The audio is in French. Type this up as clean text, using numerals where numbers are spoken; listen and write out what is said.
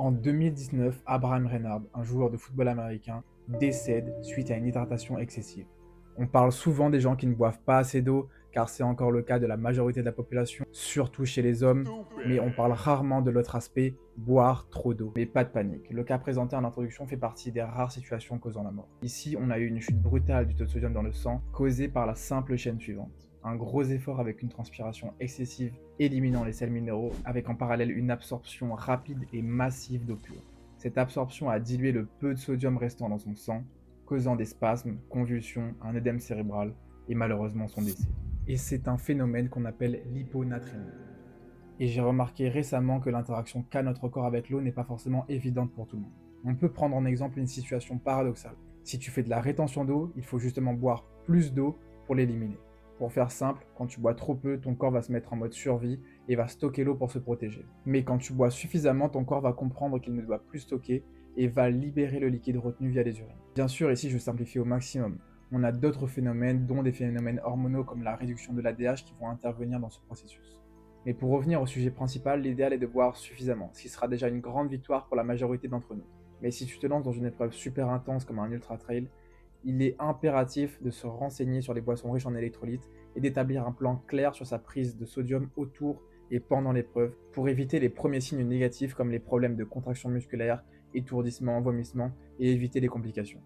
En 2019, Abraham Reinhard, un joueur de football américain, décède suite à une hydratation excessive. On parle souvent des gens qui ne boivent pas assez d'eau, car c'est encore le cas de la majorité de la population, surtout chez les hommes, mais on parle rarement de l'autre aspect, boire trop d'eau. Mais pas de panique, le cas présenté en introduction fait partie des rares situations causant la mort. Ici, on a eu une chute brutale du taux de sodium dans le sang, causée par la simple chaîne suivante. Un gros effort avec une transpiration excessive éliminant les sels minéraux, avec en parallèle une absorption rapide et massive d'eau pure. Cette absorption a dilué le peu de sodium restant dans son sang, causant des spasmes, convulsions, un œdème cérébral et malheureusement son décès. Et c'est un phénomène qu'on appelle l'hyponatrémie. Et j'ai remarqué récemment que l'interaction qu'a notre corps avec l'eau n'est pas forcément évidente pour tout le monde. On peut prendre en exemple une situation paradoxale. Si tu fais de la rétention d'eau, il faut justement boire plus d'eau pour l'éliminer. Pour faire simple, quand tu bois trop peu, ton corps va se mettre en mode survie et va stocker l'eau pour se protéger. Mais quand tu bois suffisamment, ton corps va comprendre qu'il ne doit plus stocker et va libérer le liquide retenu via les urines. Bien sûr, ici je simplifie au maximum. On a d'autres phénomènes, dont des phénomènes hormonaux comme la réduction de l'ADH qui vont intervenir dans ce processus. Mais pour revenir au sujet principal, l'idéal est de boire suffisamment, ce qui sera déjà une grande victoire pour la majorité d'entre nous. Mais si tu te lances dans une épreuve super intense comme un ultra trail, il est impératif de se renseigner sur les boissons riches en électrolytes et d'établir un plan clair sur sa prise de sodium autour et pendant l'épreuve pour éviter les premiers signes négatifs comme les problèmes de contraction musculaire, étourdissement, vomissement et éviter les complications.